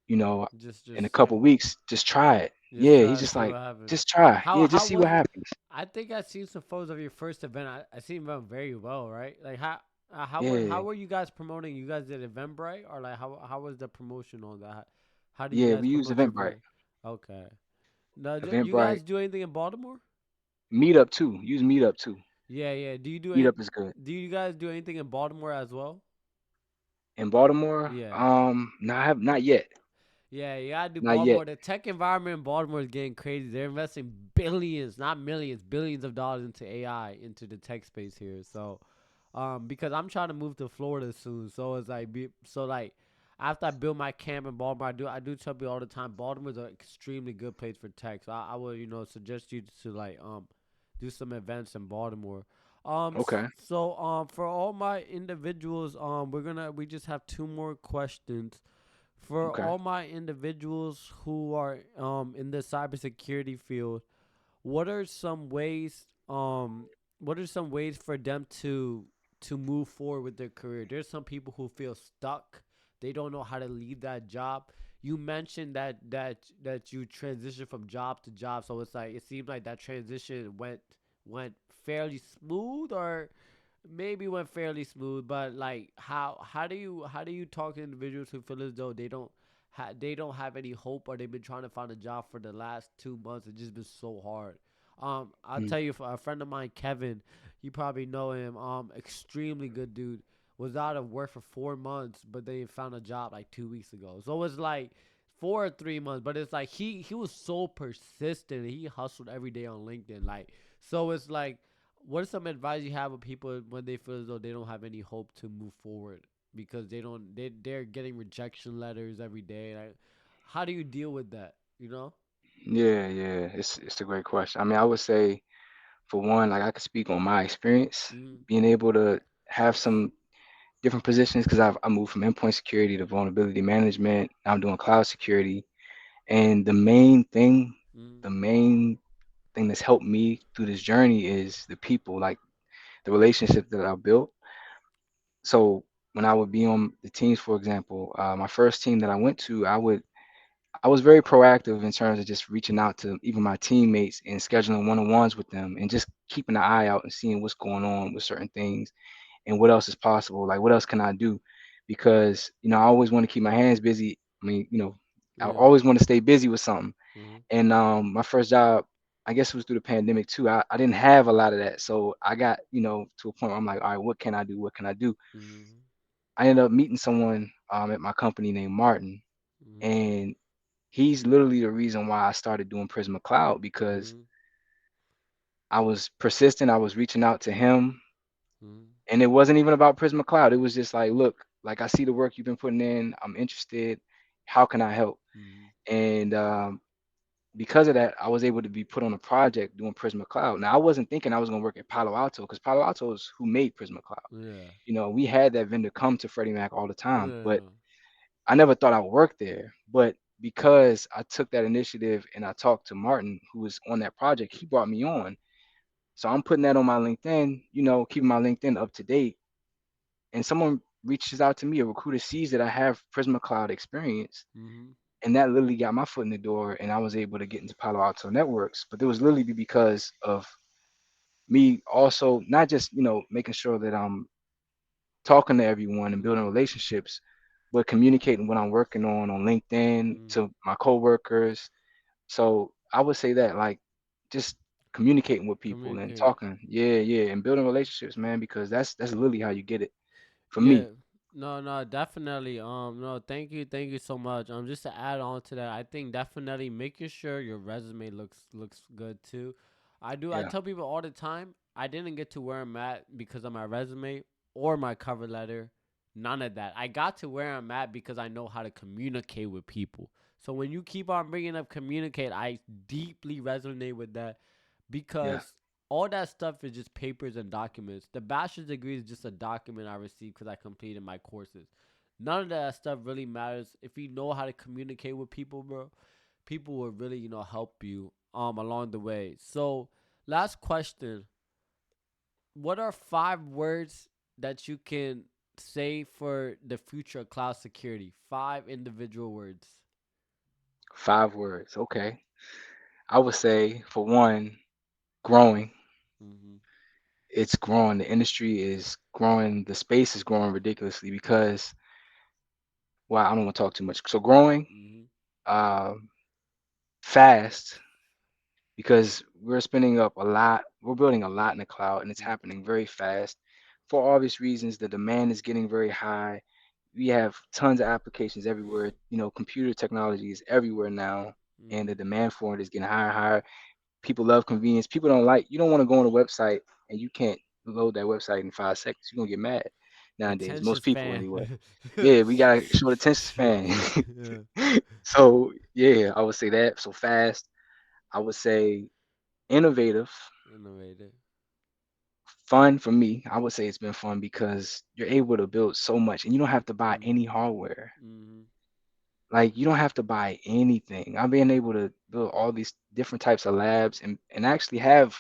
you know, in a just couple weeks, just try it. just Yeah, try he's to just see like, what happens. just try. How Yeah, how just see what was happens. I think I seen some photos of your first event. I seen it went very well, right? Like Yeah, how were you guys promoting? You guys did Eventbrite, or like how was the promotion on that? How do you yeah, guys we use promote your Eventbrite. event? Okay. Now, you Eventbrite, guys do anything in Baltimore? Meetup too. Use Meetup too. Yeah, yeah. Meetup is good. Do you guys do anything in Baltimore as well? In Baltimore, Yeah. no, I have not yet. Yeah, you gotta do Not yet. Baltimore. The tech environment in Baltimore is getting crazy. They're investing billions, not millions, billions of dollars into AI, into the tech space here. So, because I'm trying to move to Florida soon, so it's like, after I build my camp in Baltimore, I do tell people all the time, Baltimore's an extremely good place for tech. So I would suggest you to like do some events in Baltimore. Okay. For all my individuals, we just have two more questions for Okay. all my individuals who are in the cybersecurity field. What are some ways for them to move forward with their career? There's some people who feel stuck. They don't know how to leave that job. You mentioned that you transition from job to job, so it's like it seems like that transition went fairly smooth, or maybe went fairly smooth, but like how do you talk to individuals who feel as though they don't have any hope, or they've been trying to find a job for the last 2 months? It's just been so hard. I'll Mm. tell you, for a friend of mine, Kevin, you probably know him. Extremely good dude. Was out of work for 4 months, but they found a job like 2 weeks ago. So it's like 4 or 3 months, but it's like he was so persistent. He hustled every day on LinkedIn. Like, so it's like, what is some advice you have with people when they feel as though they don't have any hope to move forward because they're getting rejection letters every day? Like, how do you deal with that? You know? Yeah, yeah. It's a great question. I mean, I would say, for one, like, I could speak on my experience Mm, being able to have some different positions, because I moved from endpoint security to vulnerability management. Now I'm doing cloud security. And mm, the main thing that's helped me through this journey is the people, like the relationships that I built. So when I would be on the teams, for example, my first team that I went to, I was very proactive in terms of just reaching out to even my teammates and scheduling one-on-ones with them, and just keeping an eye out and seeing what's going on with certain things and what else is possible. Like, what else can I do? Because, I always want to keep my hands busy. I mean, I yeah. always want to stay busy with something. Mm, And my first job, I guess it was through the pandemic too. I didn't have a lot of that. So I got, to a point where I'm like, all right, what can I do? What can I do? mm, I ended up meeting someone at my company named Martin. mm, And he's literally the reason why I started doing Prisma Cloud, because mm, I was persistent. I was reaching out to him. mm, And it wasn't even about Prisma Cloud. It was just like, look, like, I see the work you've been putting in. I'm interested. How can I help? mm, And because of that, I was able to be put on a project doing Prisma Cloud. Now, I wasn't thinking I was going to work at Palo Alto, because Palo Alto is who made Prisma Cloud. yeah. We had that vendor come to Freddie Mac all the time, but Yeah. I never thought I would work there. But because I took that initiative and I talked to Martin, who was on that project, he brought me on. So I'm putting that on my LinkedIn, keeping my LinkedIn up to date. And someone reaches out to me, a recruiter sees that I have Prisma Cloud experience, Mm-hmm. and that literally got my foot in the door, and I was able to get into Palo Alto Networks. But it was literally because of me also not just making sure that I'm talking to everyone and building Mm-hmm. relationships, but communicating what I'm working on LinkedIn Mm-hmm. to my coworkers. So I would say that like just communicating with people and Communicate. talking, yeah, yeah, and building relationships, man, because that's literally how you get it for Yeah. me. No, no, definitely. No, thank you so much. Just to add on to that, I think definitely making sure your resume looks good too. I Yeah, tell people all the time, I didn't get to where I'm at because of my resume or my cover letter. None of that. I got to where I'm at because I know how to communicate with people. So when you keep on bringing up communicate, I deeply resonate with that yeah, because all that stuff is just papers and documents. The bachelor's degree is just a document I received because I completed my courses. None of that stuff really matters if you know how to communicate with people, bro. People will really, help you along the way. So, last question: what are 5 words that you can say for the future of cloud security? 5 individual words. 5 words. Okay, I would say for one, growing. Mm-hmm. It's growing. The industry is growing. The space is growing ridiculously because, well, I don't want to talk too much. So growing, Mm-hmm. um, fast because we're spending up a lot. We're building a lot in the cloud, and it's happening very fast. For obvious reasons, the demand is getting very high. We have tons of applications everywhere. Computer technology is everywhere now, and Mm-hmm. the demand for it is getting higher and higher. People love convenience. People don't like. You don't want to go on a website and you can't load that website in 5 seconds. You're gonna get mad nowadays. Attention Most people span. anyway. Yeah, we gotta show the attention span. Yeah. So yeah, I would say that. So fast. I would say innovative, Innovative. fun for me. I would say it's been fun because you're able to build so much and you don't have to buy Mm-hmm. any hardware. Mm-hmm. Like you don't have to buy anything. I've been able to build all these different types of labs and actually have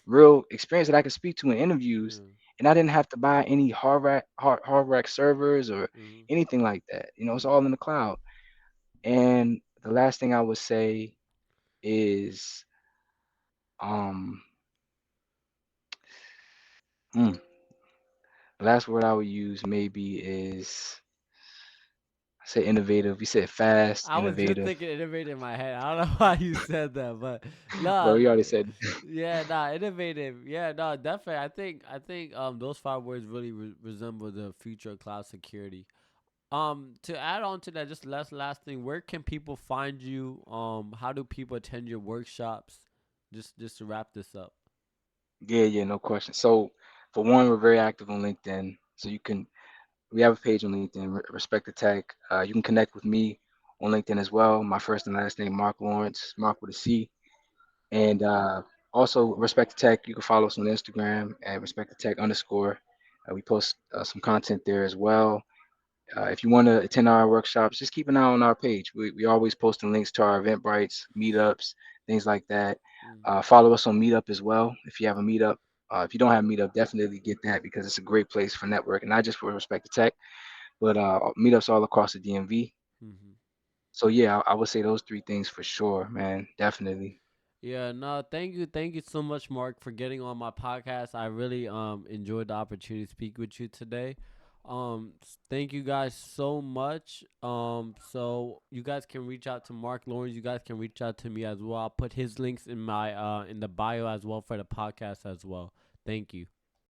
real experience that I could speak to in interviews, Yeah. and I didn't have to buy any hard rack servers or Mm-hmm. anything like that. It's Mm-hmm. all in the cloud. And the last thing I would say is um hmm, the last word I would use maybe is I say innovative. You said fast, I was just innovative. thinking innovative in my head. I don't know why you said that, but Well, nah, you already said yeah, nah, innovative. Yeah, no, definitely. I think those 5 words really resemble the future of cloud security. To add on to that, just last thing, where can people find you? How do people attend your workshops? Just to wrap this up. yeah, yeah, no question. So for one, we're very active on LinkedIn. So we have a page on LinkedIn, Respect the Tech. You can connect with me on LinkedIn as well. My first and last name, Marc Lawrence, Mark with a C. And also, Respect the Tech, you can follow us on Instagram at Respect the Tech underscore. We post some content there as well. If you want to attend our workshops, just keep an eye on our page. We always posting links to our Eventbrites, meetups, things like that. Mm-hmm. Follow us on Meetup as well. If you have a meetup, if you don't have a meetup, definitely get that because it's a great place for networking, not just for Respect the Tech, but meetups all across the DMV. Mm-hmm. So yeah, I would say those three things for sure, man. Definitely. Yeah, no, thank you so much, Mark, for getting on my podcast. I really enjoyed the opportunity to speak with you today. Thank you guys so much. So you guys can reach out to Mark Lawrence. You guys can reach out to me as well. I'll put his links in my in the bio as well for the podcast as well. Thank you.